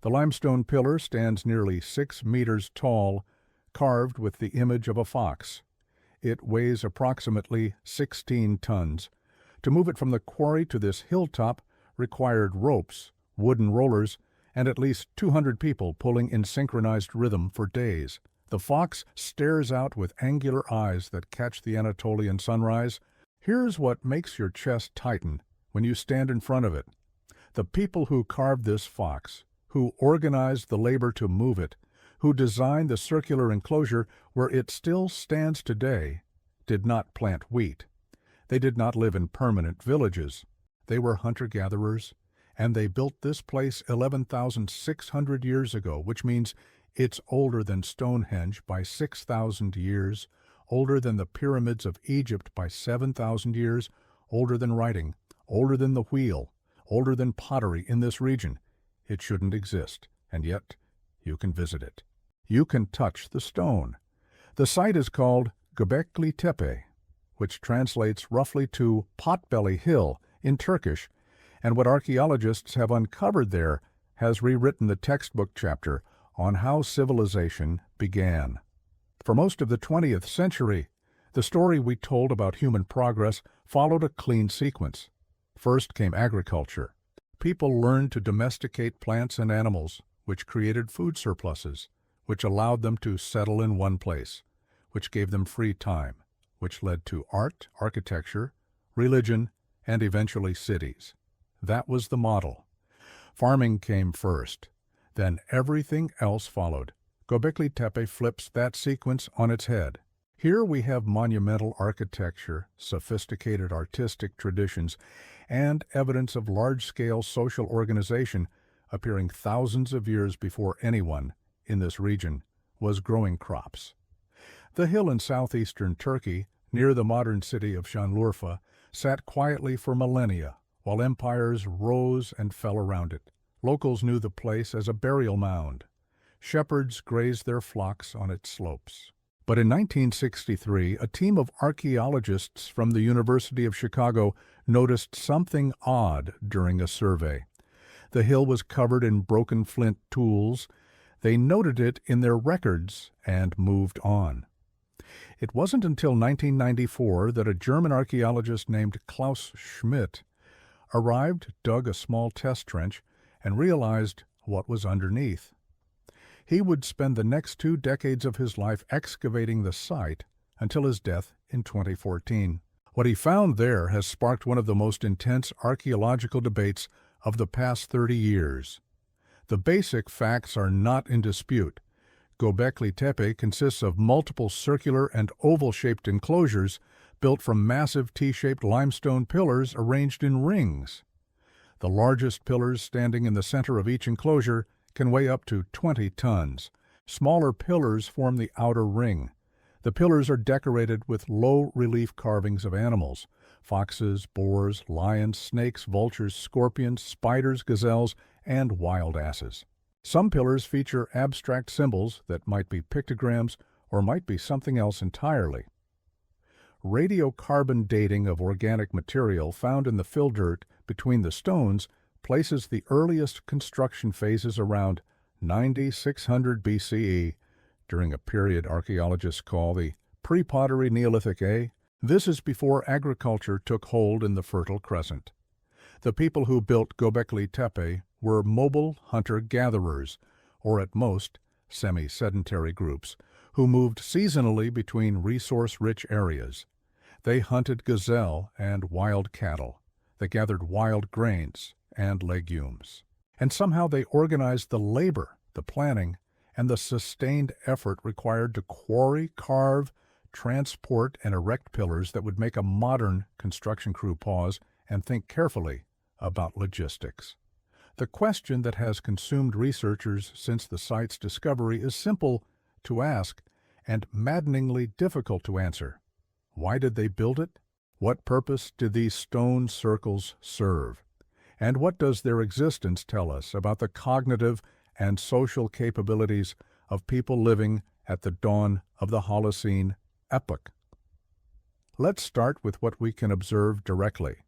The limestone pillar stands nearly 6 meters tall, carved with the image of a fox. It weighs approximately 16 tons. To move it from the quarry to this hilltop required ropes, wooden rollers, and at least 200 people pulling in synchronized rhythm for days. The fox stares out with angular eyes that catch the Anatolian sunrise. Here's what makes your chest tighten when you stand in front of it. The people who carved this fox, who organized the labor to move it, who designed the circular enclosure where it still stands today, did not plant wheat. They did not live in permanent villages. They were hunter-gatherers, and they built this place 11,600 years ago, which means it's older than Stonehenge by 6,000 years, older than the pyramids of Egypt by 7,000 years, older than writing, older than the wheel, older than pottery in this region. It shouldn't exist, and yet you can visit it. You can touch the stone. The site is called Göbekli Tepe, which translates roughly to Potbelly Hill in Turkish, and what archaeologists have uncovered there has rewritten the textbook chapter on how civilization began. For most of the 20th century, the story we told about human progress followed a clean sequence. First came agriculture. People learned to domesticate plants and animals, which created food surpluses, which allowed them to settle in one place, which gave them free time, which led to art, architecture, religion, and eventually cities. That was the model. Farming came first. Then everything else followed. Göbekli Tepe flips that sequence on its head. Here we have monumental architecture, sophisticated artistic traditions, and evidence of large-scale social organization appearing thousands of years before anyone in this region was growing crops. The hill in southeastern Turkey, near the modern city of Şanlıurfa, sat quietly for millennia, while empires rose and fell around it. Locals knew the place as a burial mound. Shepherds grazed their flocks on its slopes. But in 1963, a team of archaeologists from the University of Chicago noticed something odd during a survey. The hill was covered in broken flint tools. They noted it in their records and moved on. It wasn't until 1994 that a German archaeologist named Klaus Schmidt arrived, dug a small test trench, and realized what was underneath. He would spend the next 2 decades of his life excavating the site until his death in 2014. What he found there has sparked one of the most intense archaeological debates of the past 30 years. The basic facts are not in dispute. Göbekli Tepe consists of multiple circular and oval-shaped enclosures built from massive T-shaped limestone pillars arranged in rings. The largest pillars standing in the center of each enclosure can weigh up to 20 tons. Smaller pillars form the outer ring. The pillars are decorated with low-relief carvings of animals: foxes, boars, lions, snakes, vultures, scorpions, spiders, gazelles, and wild asses. Some pillars feature abstract symbols that might be pictograms or might be something else entirely. Radiocarbon dating of organic material found in the fill dirt between the stones places the earliest construction phases around 9600 BCE, during a period archaeologists call the pre-pottery Neolithic A. This is before agriculture took hold in the Fertile Crescent. The people who built Göbekli Tepe were mobile hunter-gatherers, or at most semi-sedentary groups, who moved seasonally between resource-rich areas. They hunted gazelle and wild cattle. They gathered wild grains and legumes. And somehow they organized the labor, the planning, and the sustained effort required to quarry, carve, transport, and erect pillars that would make a modern construction crew pause and think carefully about logistics. The question that has consumed researchers since the site's discovery is simple to ask and maddeningly difficult to answer. Why did they build it? What purpose did these stone circles serve? And what does their existence tell us about the cognitive and social capabilities of people living at the dawn of the Holocene epoch? Let's start with what we can observe directly.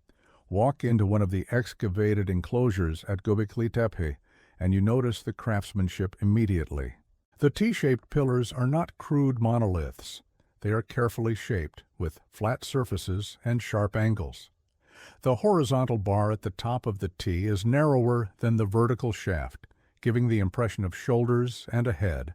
Walk into one of the excavated enclosures at Göbekli Tepe and you notice the craftsmanship immediately. The T-shaped pillars are not crude monoliths. They are carefully shaped, with flat surfaces and sharp angles. The horizontal bar at the top of the T is narrower than the vertical shaft, giving the impression of shoulders and a head.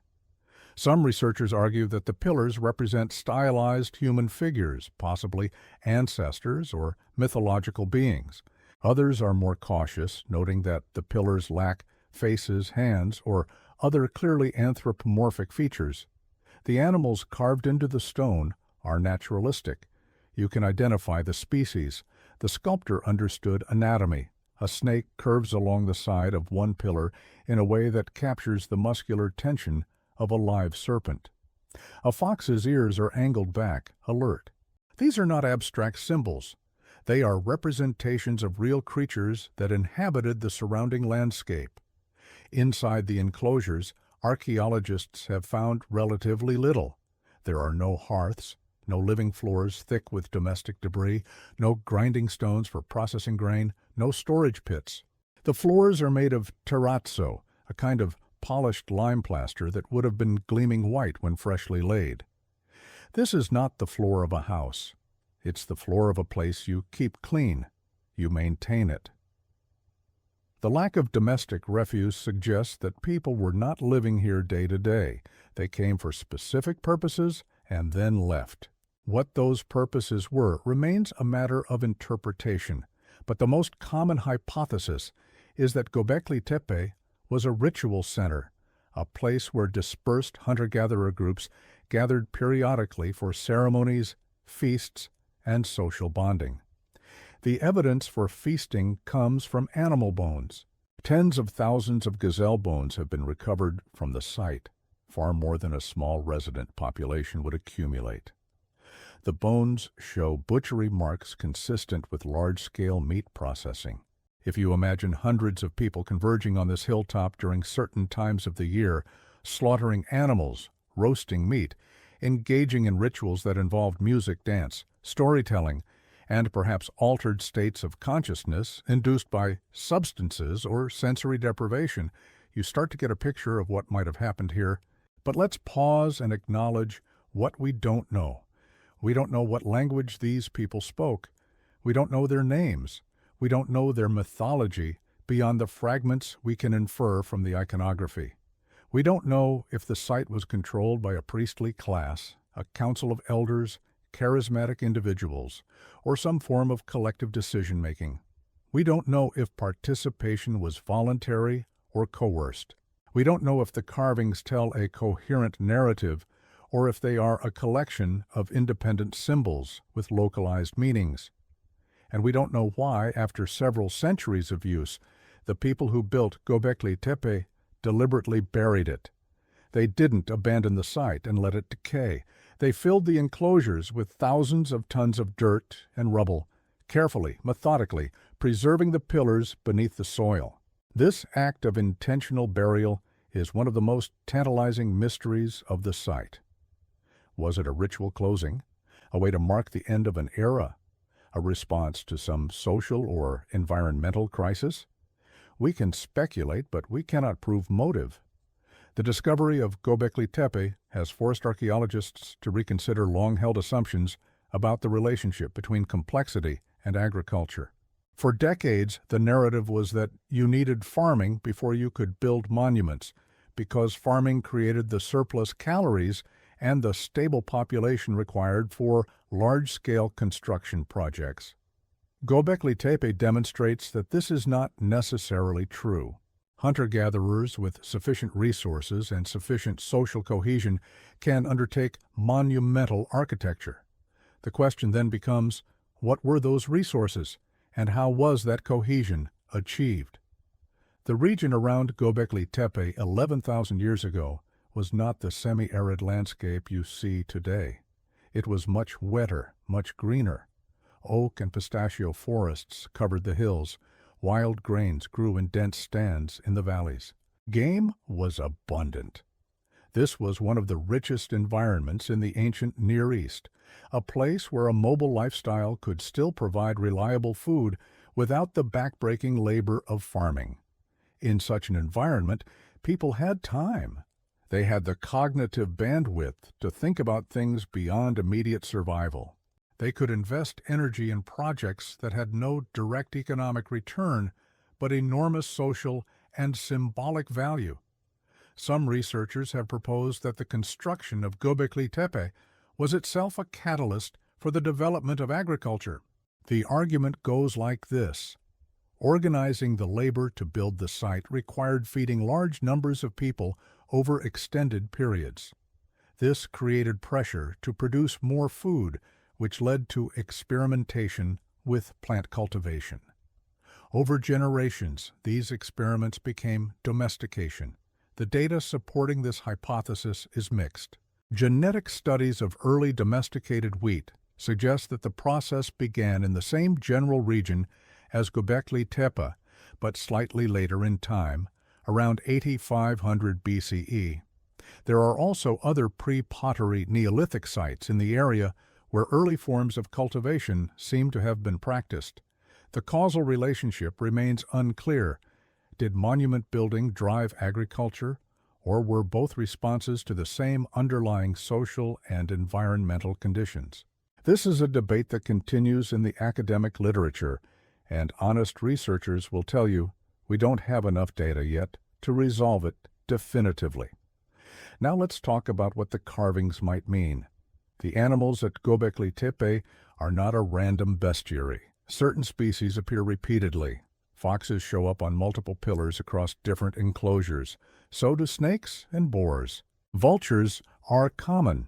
Some researchers argue that the pillars represent stylized human figures, possibly ancestors or mythological beings. Others are more cautious, noting that the pillars lack faces, hands, or other clearly anthropomorphic features. The animals carved into the stone are naturalistic. You can identify the species. The sculptor understood anatomy. A snake curves along the side of one pillar in a way that captures the muscular tension of a live serpent. A fox's ears are angled back, alert. These are not abstract symbols. They are representations of real creatures that inhabited the surrounding landscape. Inside the enclosures, archaeologists have found relatively little. There are no hearths, no living floors thick with domestic debris, no grinding stones for processing grain, no storage pits. The floors are made of terrazzo, a kind of polished lime plaster that would have been gleaming white when freshly laid. This is not the floor of a house. It's the floor of a place you keep clean. You maintain it. The lack of domestic refuse suggests that people were not living here day to day. They came for specific purposes and then left. What those purposes were remains a matter of interpretation, but the most common hypothesis is that Gobekli Tepe was a ritual center, a place where dispersed hunter-gatherer groups gathered periodically for ceremonies, feasts, and social bonding. The evidence for feasting comes from animal bones. Tens of thousands of gazelle bones have been recovered from the site, far more than a small resident population would accumulate. The bones show butchery marks consistent with large-scale meat processing. If you imagine hundreds of people converging on this hilltop during certain times of the year, slaughtering animals, roasting meat, engaging in rituals that involved music, dance, storytelling, and perhaps altered states of consciousness induced by substances or sensory deprivation, you start to get a picture of what might have happened here. But let's pause and acknowledge what we don't know. We don't know what language these people spoke. We don't know their names. We don't know their mythology beyond the fragments we can infer from the iconography. We don't know if the site was controlled by a priestly class, a council of elders, charismatic individuals, or some form of collective decision-making. We don't know if participation was voluntary or coerced. We don't know if the carvings tell a coherent narrative or if they are a collection of independent symbols with localized meanings. And we don't know why, after several centuries of use, the people who built Gobekli Tepe deliberately buried it. They didn't abandon the site and let it decay. They filled the enclosures with thousands of tons of dirt and rubble, carefully, methodically, preserving the pillars beneath the soil. This act of intentional burial is one of the most tantalizing mysteries of the site. Was it a ritual closing, a way to mark the end of an era, a response to some social or environmental crisis? We can speculate, but we cannot prove motive. The discovery of Gobekli Tepe has forced archaeologists to reconsider long-held assumptions about the relationship between complexity and agriculture. For decades, the narrative was that you needed farming before you could build monuments, because farming created the surplus calories and the stable population required for large-scale construction projects. Gobekli Tepe demonstrates that this is not necessarily true. Hunter-gatherers with sufficient resources and sufficient social cohesion can undertake monumental architecture. The question then becomes, what were those resources, and how was that cohesion achieved? The region around Gobekli Tepe 11,000 years ago was not the semi-arid landscape you see today. It was much wetter, much greener. Oak and pistachio forests covered the hills. Wild grains grew in dense stands in the valleys. Game was abundant. This was one of the richest environments in the ancient Near East, a place where a mobile lifestyle could still provide reliable food without the backbreaking labor of farming. In such an environment, people had time. They had the cognitive bandwidth to think about things beyond immediate survival. They could invest energy in projects that had no direct economic return, but enormous social and symbolic value. Some researchers have proposed that the construction of Göbekli Tepe was itself a catalyst for the development of agriculture. The argument goes like this. Organizing the labor to build the site required feeding large numbers of people over extended periods. This created pressure to produce more food, which led to experimentation with plant cultivation. Over generations, these experiments became domestication. The data supporting this hypothesis is mixed. Genetic studies of early domesticated wheat suggest that the process began in the same general region as Gobekli Tepe, but slightly later in time, around 8500 BCE. There are also other pre-pottery Neolithic sites in the area where early forms of cultivation seem to have been practiced. The causal relationship remains unclear. Did monument building drive agriculture, or were both responses to the same underlying social and environmental conditions? This is a debate that continues in the academic literature, and honest researchers will tell you we don't have enough data yet to resolve it definitively. Now let's talk about what the carvings might mean. The animals at Gobekli Tepe are not a random bestiary. Certain species appear repeatedly. Foxes show up on multiple pillars across different enclosures. So do snakes and boars. Vultures are common.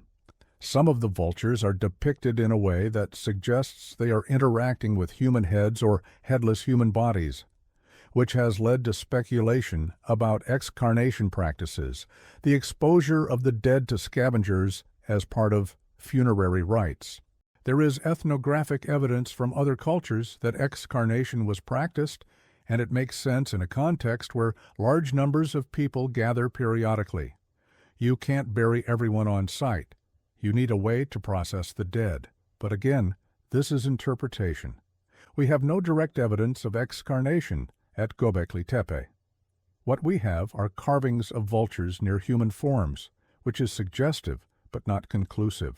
Some of the vultures are depicted in a way that suggests they are interacting with human heads or headless human bodies, which has led to speculation about excarnation practices, the exposure of the dead to scavengers as part of funerary rites. There is ethnographic evidence from other cultures that excarnation was practiced, and it makes sense in a context where large numbers of people gather periodically. You can't bury everyone on site. You need a way to process the dead. But again, this is interpretation. We have no direct evidence of excarnation at Gobekli Tepe. What we have are carvings of vultures near human forms, which is suggestive but not conclusive.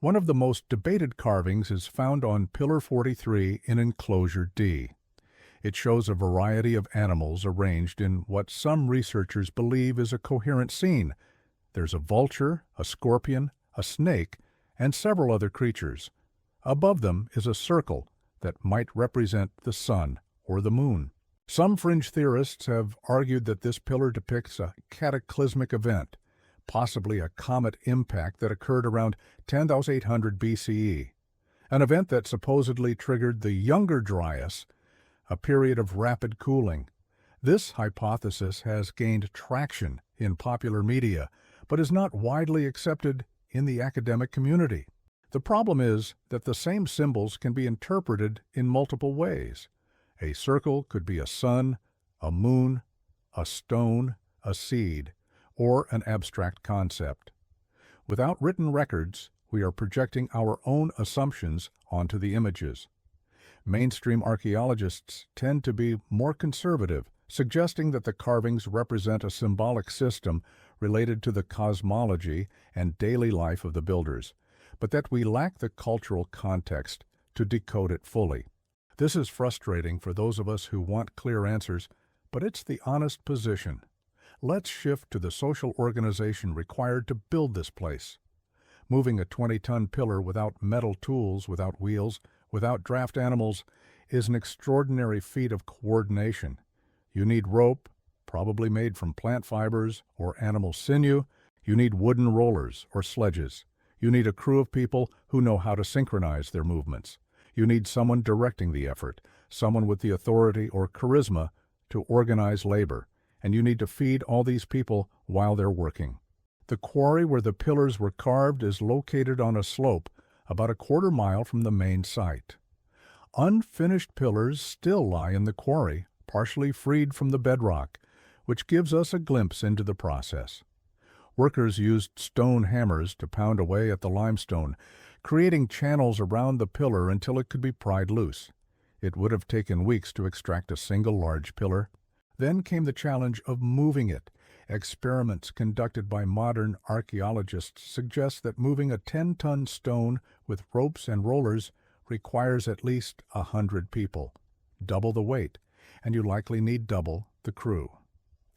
One of the most debated carvings is found on Pillar 43 in Enclosure D. It shows a variety of animals arranged in what some researchers believe is a coherent scene. There's a vulture, a scorpion, a snake, and several other creatures. Above them is a circle that might represent the sun or the moon. Some fringe theorists have argued that this pillar depicts a cataclysmic event, possibly a comet impact that occurred around 10,800 BCE, an event that supposedly triggered the Younger Dryas, a period of rapid cooling. This hypothesis has gained traction in popular media, but is not widely accepted in the academic community. The problem is that the same symbols can be interpreted in multiple ways. A circle could be a sun, a moon, a stone, a seed, or an abstract concept. Without written records, we are projecting our own assumptions onto the images. Mainstream archaeologists tend to be more conservative, suggesting that the carvings represent a symbolic system related to the cosmology and daily life of the builders, but that we lack the cultural context to decode it fully. This is frustrating for those of us who want clear answers, but it's the honest position. Let's shift to the social organization required to build this place. Moving a 20-ton pillar without metal tools, without wheels, without draft animals, is an extraordinary feat of coordination. You need rope, probably made from plant fibers or animal sinew. You need wooden rollers or sledges. You need a crew of people who know how to synchronize their movements. You need someone directing the effort, someone with the authority or charisma to organize labor, and you need to feed all these people while they're working. The quarry where the pillars were carved is located on a slope about a quarter mile from the main site. Unfinished pillars still lie in the quarry, partially freed from the bedrock, which gives us a glimpse into the process. Workers used stone hammers to pound away at the limestone, creating channels around the pillar until it could be pried loose. It would have taken weeks to extract a single large pillar. Then came the challenge of moving it. Experiments conducted by modern archaeologists suggest that moving a 10-ton stone with ropes and rollers requires at least 100 people, double the weight, and you likely need double the crew.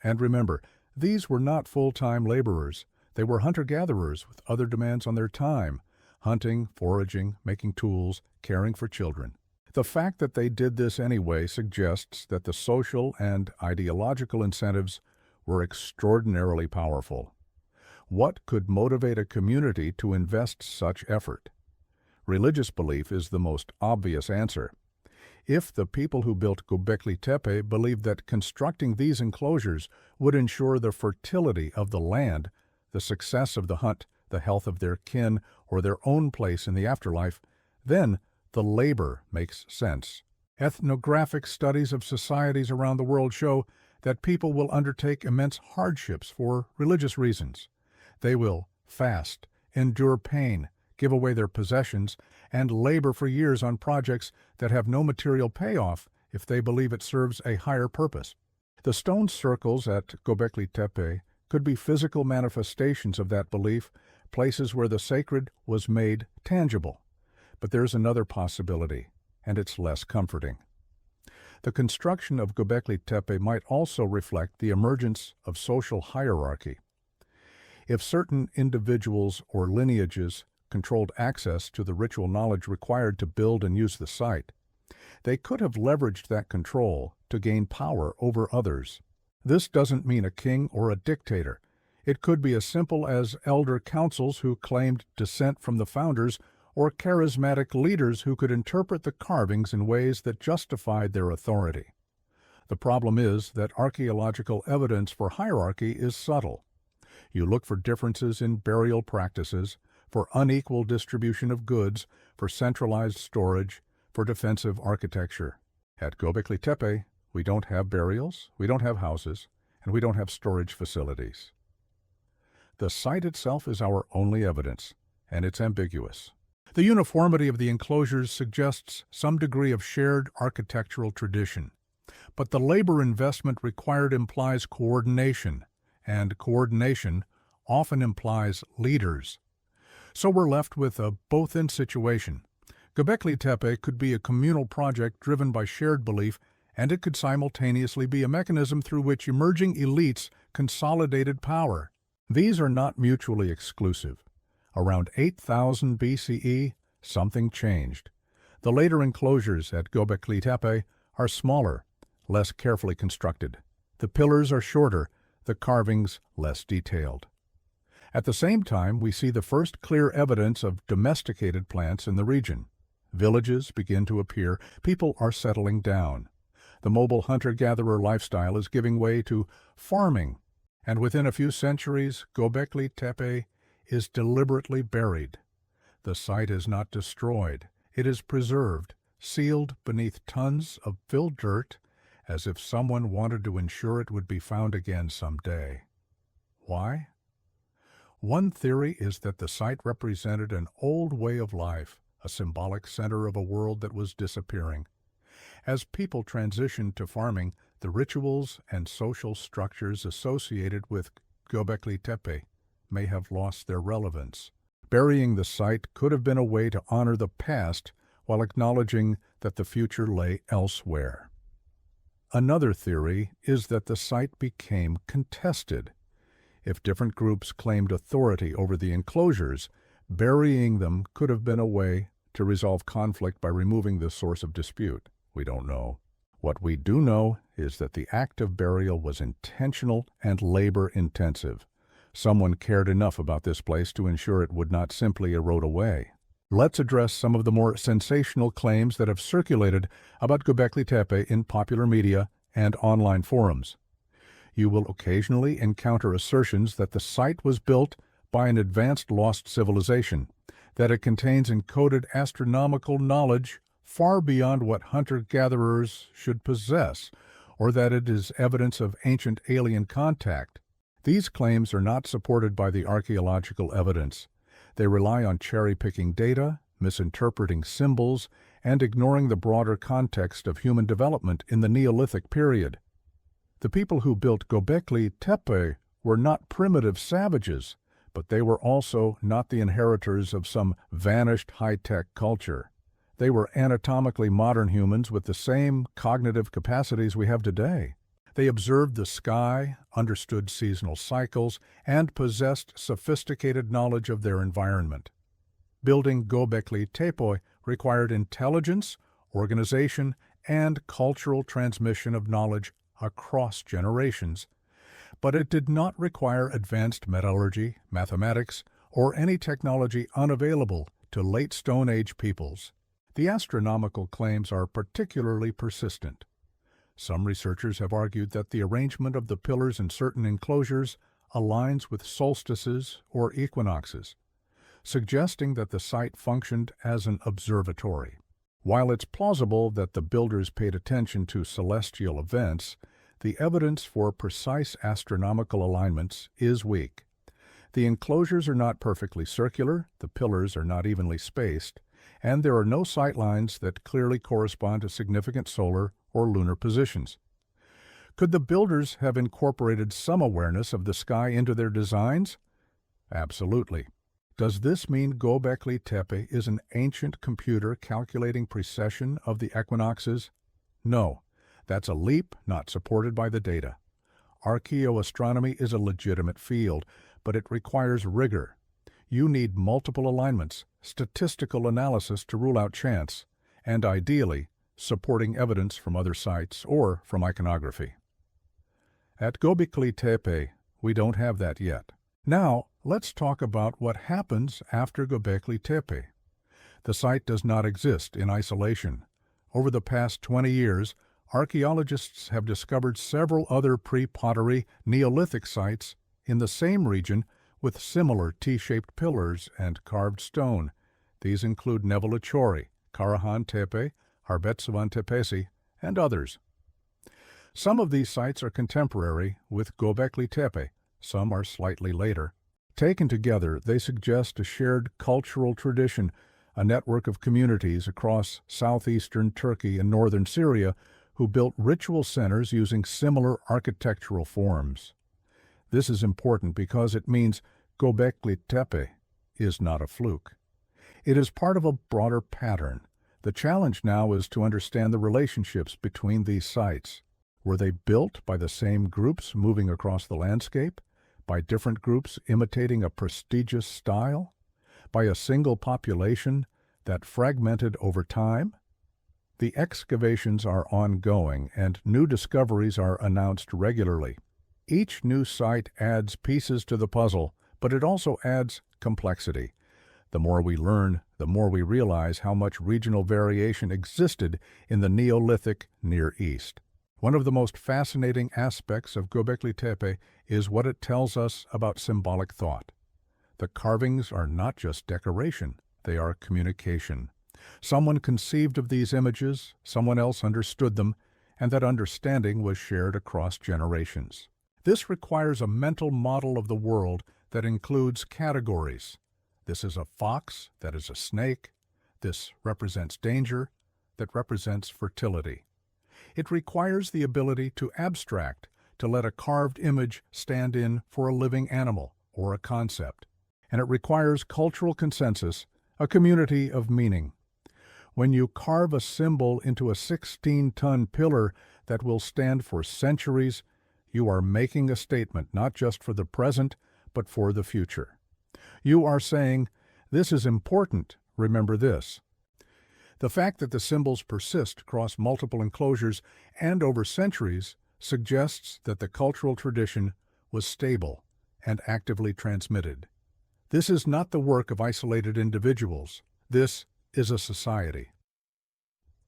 And remember, these were not full-time laborers. They were hunter-gatherers with other demands on their time: hunting, foraging, making tools, caring for children. The fact that they did this anyway suggests that the social and ideological incentives were extraordinarily powerful. What could motivate a community to invest such effort? Religious belief is the most obvious answer. If the people who built Göbekli Tepe believed that constructing these enclosures would ensure the fertility of the land, the success of the hunt, the health of their kin, or their own place in the afterlife, then the labor makes sense. Ethnographic studies of societies around the world show that people will undertake immense hardships for religious reasons. They will fast, endure pain, give away their possessions, and labor for years on projects that have no material payoff if they believe it serves a higher purpose. The stone circles at Göbekli Tepe could be physical manifestations of that belief, places where the sacred was made tangible. But there's another possibility, and it's less comforting. The construction of Göbekli Tepe might also reflect the emergence of social hierarchy. If certain individuals or lineages controlled access to the ritual knowledge required to build and use the site, they could have leveraged that control to gain power over others. This doesn't mean a king or a dictator. It could be as simple as elder councils who claimed descent from the founders, or charismatic leaders who could interpret the carvings in ways that justified their authority. The problem is that archaeological evidence for hierarchy is subtle. You look for differences in burial practices, for unequal distribution of goods, for centralized storage, for defensive architecture. At Göbekli Tepe, we don't have burials, we don't have houses, and we don't have storage facilities. The site itself is our only evidence, and it's ambiguous. The uniformity of the enclosures suggests some degree of shared architectural tradition, but the labor investment required implies coordination, and coordination often implies leaders. So we're left with a both-and situation. Göbekli Tepe could be a communal project driven by shared belief, and it could simultaneously be a mechanism through which emerging elites consolidated power. These are not mutually exclusive. Around 8000 BCE, something changed. The later enclosures at Göbekli Tepe are smaller, less carefully constructed. The pillars are shorter, the carvings less detailed. At the same time, we see the first clear evidence of domesticated plants in the region. Villages begin to appear, people are settling down. The mobile hunter-gatherer lifestyle is giving way to farming, and within a few centuries, Göbekli Tepe is deliberately buried. The site is not destroyed. It is preserved, sealed beneath tons of filled dirt, as if someone wanted to ensure it would be found again someday. Why? One theory is that the site represented an old way of life, a symbolic center of a world that was disappearing. As people transitioned to farming, the rituals and social structures associated with Göbekli Tepe may have lost their relevance. Burying the site could have been a way to honor the past while acknowledging that the future lay elsewhere. Another theory is that the site became contested. If different groups claimed authority over the enclosures, burying them could have been a way to resolve conflict by removing the source of dispute. We don't know. What we do know is that the act of burial was intentional and labor-intensive. Someone cared enough about this place to ensure it would not simply erode away. Let's address some of the more sensational claims that have circulated about Göbekli Tepe in popular media and online forums. You will occasionally encounter assertions that the site was built by an advanced lost civilization, that it contains encoded astronomical knowledge far beyond what hunter-gatherers should possess, or that it is evidence of ancient alien contact. These claims are not supported by the archaeological evidence. They rely on cherry-picking data, misinterpreting symbols, and ignoring the broader context of human development in the Neolithic period. The people who built Göbekli Tepe were not primitive savages, but they were also not the inheritors of some vanished high-tech culture. They were anatomically modern humans with the same cognitive capacities we have today. They observed the sky, understood seasonal cycles, and possessed sophisticated knowledge of their environment. Building Göbekli Tepe required intelligence, organization, and cultural transmission of knowledge across generations, but it did not require advanced metallurgy, mathematics, or any technology unavailable to late Stone Age peoples. The astronomical claims are particularly persistent. Some researchers have argued that the arrangement of the pillars in certain enclosures aligns with solstices or equinoxes, suggesting that the site functioned as an observatory. While it's plausible that the builders paid attention to celestial events, the evidence for precise astronomical alignments is weak. The enclosures are not perfectly circular, the pillars are not evenly spaced, and there are no sight lines that clearly correspond to significant solar or lunar positions. Could the builders have incorporated some awareness of the sky into their designs? Absolutely. Does this mean Göbekli Tepe is an ancient computer calculating precession of the equinoxes? No, that's a leap not supported by the data. Archaeoastronomy is a legitimate field, but it requires rigor. You need multiple alignments, statistical analysis to rule out chance, and ideally, supporting evidence from other sites or from iconography. At Göbekli Tepe, we don't have that yet. Now, let's talk about what happens after Göbekli Tepe. The site does not exist in isolation. Over the past 20 years, archaeologists have discovered several other pre-pottery Neolithic sites in the same region with similar T-shaped pillars and carved stone. These include Nevalachori, Karahan Tepe, Harbetsuvan Tepesi, and others. Some of these sites are contemporary with Göbekli Tepe, some are slightly later. Taken together, they suggest a shared cultural tradition, a network of communities across southeastern Turkey and northern Syria who built ritual centers using similar architectural forms. This is important because it means Göbekli Tepe is not a fluke. It is part of a broader pattern. The challenge now is to understand the relationships between these sites. Were they built by the same groups moving across the landscape? By different groups imitating a prestigious style? By a single population that fragmented over time? The excavations are ongoing and new discoveries are announced regularly. Each new site adds pieces to the puzzle, but it also adds complexity. The more we learn, the more we realize how much regional variation existed in the Neolithic Near East. One of the most fascinating aspects of Göbekli Tepe is what it tells us about symbolic thought. The carvings are not just decoration, they are communication. Someone conceived of these images, someone else understood them, and that understanding was shared across generations. This requires a mental model of the world that includes categories. This is a fox, that is a snake. This represents danger, that represents fertility. It requires the ability to abstract, to let a carved image stand in for a living animal or a concept. And it requires cultural consensus, a community of meaning. When you carve a symbol into a 16-ton pillar that will stand for centuries, you are making a statement not just for the present, but for the future. You are saying, this is important, remember this. The fact that the symbols persist across multiple enclosures and over centuries suggests that the cultural tradition was stable and actively transmitted. This is not the work of isolated individuals. This is a society.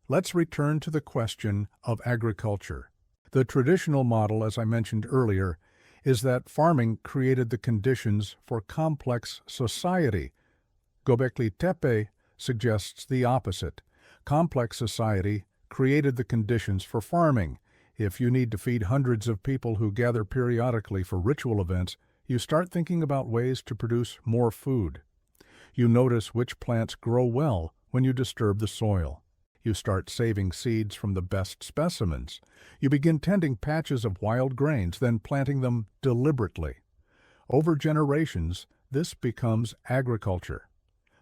Let's return to the question of agriculture. The traditional model, as I mentioned earlier, is that farming created the conditions for complex society. Göbekli Tepe suggests the opposite. Complex society created the conditions for farming. If you need to feed hundreds of people who gather periodically for ritual events, you start thinking about ways to produce more food. You notice which plants grow well when you disturb the soil. You start saving seeds from the best specimens. You begin tending patches of wild grains, then planting them deliberately. Over generations, this becomes agriculture.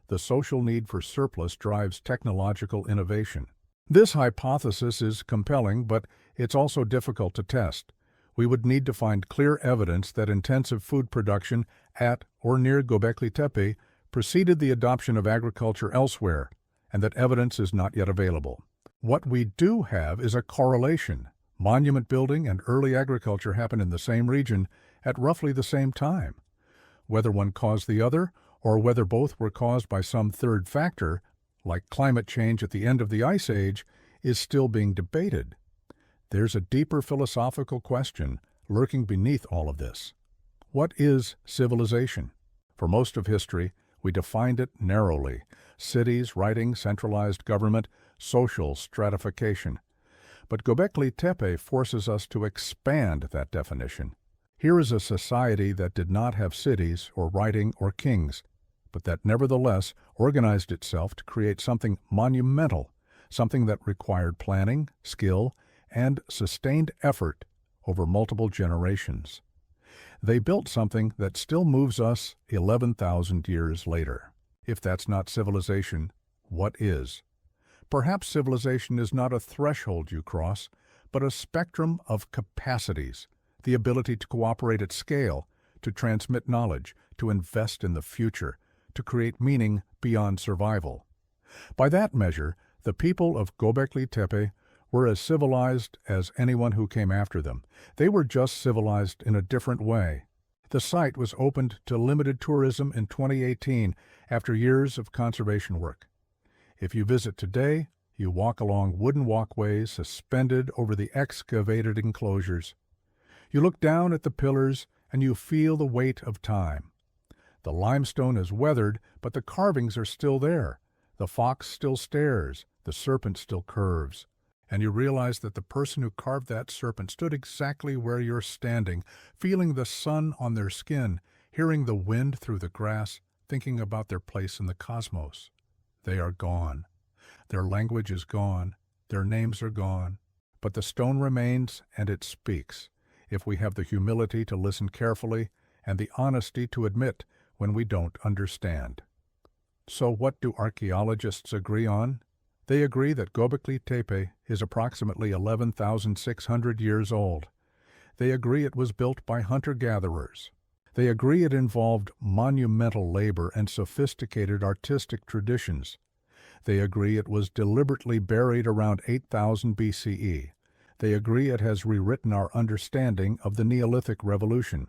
The social need for surplus drives technological innovation. This hypothesis is compelling, but it's also difficult to test. We would need to find clear evidence that intensive food production at or near Göbekli Tepe preceded the adoption of agriculture elsewhere, and that evidence is not yet available. What we do have is a correlation. Monument building and early agriculture happened in the same region at roughly the same time. Whether one caused the other, or whether both were caused by some third factor, like climate change at the end of the Ice Age, is still being debated. There's a deeper philosophical question lurking beneath all of this. What is civilization? For most of history, we defined it narrowly: cities, writing, centralized government, social stratification. But Göbekli Tepe forces us to expand that definition. Here is a society that did not have cities or writing or kings, but that nevertheless organized itself to create something monumental, something that required planning, skill, and sustained effort over multiple generations. They built something that still moves us 11,000 years later. If that's not civilization, what is? Perhaps civilization is not a threshold you cross, but a spectrum of capacities, the ability to cooperate at scale, to transmit knowledge, to invest in the future, to create meaning beyond survival. By that measure, the people of Göbekli Tepe were as civilized as anyone who came after them. They were just civilized in a different way. The site was opened to limited tourism in 2018 after years of conservation work. If you visit today, you walk along wooden walkways suspended over the excavated enclosures. You look down at the pillars and you feel the weight of time. The limestone is weathered, but the carvings are still there. The fox still stares, the serpent still curves. And you realize that the person who carved that serpent stood exactly where you're standing, feeling the sun on their skin, hearing the wind through the grass, thinking about their place in the cosmos. They are gone. Their language is gone. Their names are gone. But the stone remains, and it speaks, if we have the humility to listen carefully and the honesty to admit when we don't understand. So what do archaeologists agree on? They agree that Göbekli Tepe is approximately 11,600 years old. They agree it was built by hunter-gatherers. They agree it involved monumental labor and sophisticated artistic traditions. They agree it was deliberately buried around 8000 BCE. They agree it has rewritten our understanding of the Neolithic revolution.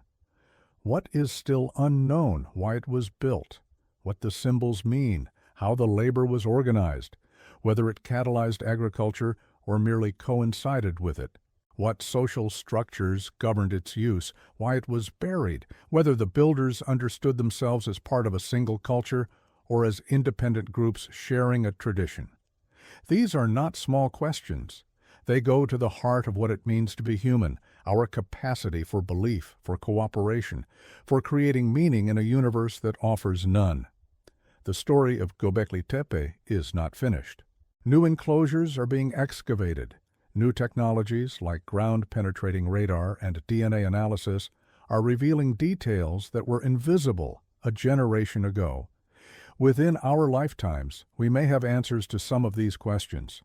What is still unknown? Why it was built, what the symbols mean, how the labor was organized, whether it catalyzed agriculture or merely coincided with it, what social structures governed its use, why it was buried, whether the builders understood themselves as part of a single culture or as independent groups sharing a tradition. These are not small questions. They go to the heart of what it means to be human, our capacity for belief, for cooperation, for creating meaning in a universe that offers none. The story of Göbekli Tepe is not finished. New enclosures are being excavated. New technologies like ground-penetrating radar and DNA analysis are revealing details that were invisible a generation ago. Within our lifetimes, we may have answers to some of these questions,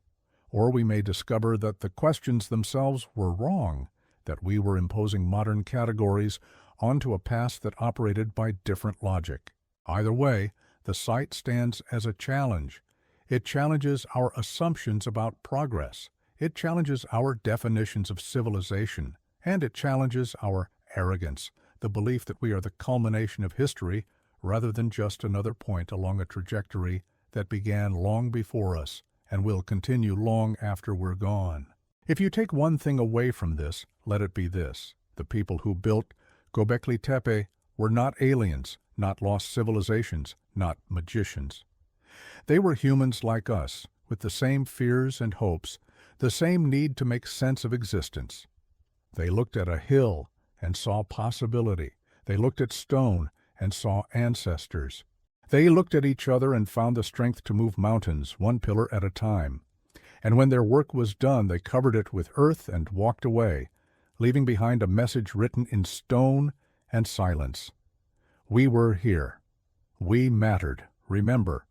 or we may discover that the questions themselves were wrong, that we were imposing modern categories onto a past that operated by different logic. Either way, the site stands as a challenge. It challenges our assumptions about progress. It challenges our definitions of civilization. And it challenges our arrogance, the belief that we are the culmination of history rather than just another point along a trajectory that began long before us and will continue long after we're gone. If you take one thing away from this, let it be this: the people who built Göbekli Tepe were not aliens, not lost civilizations, not magicians. They were humans like us, with the same fears and hopes, the same need to make sense of existence. They looked at a hill and saw possibility. They looked at stone and saw ancestors. They looked at each other and found the strength to move mountains, one pillar at a time. And when their work was done, they covered it with earth and walked away, leaving behind a message written in stone and silence. We were here. We mattered. Remember,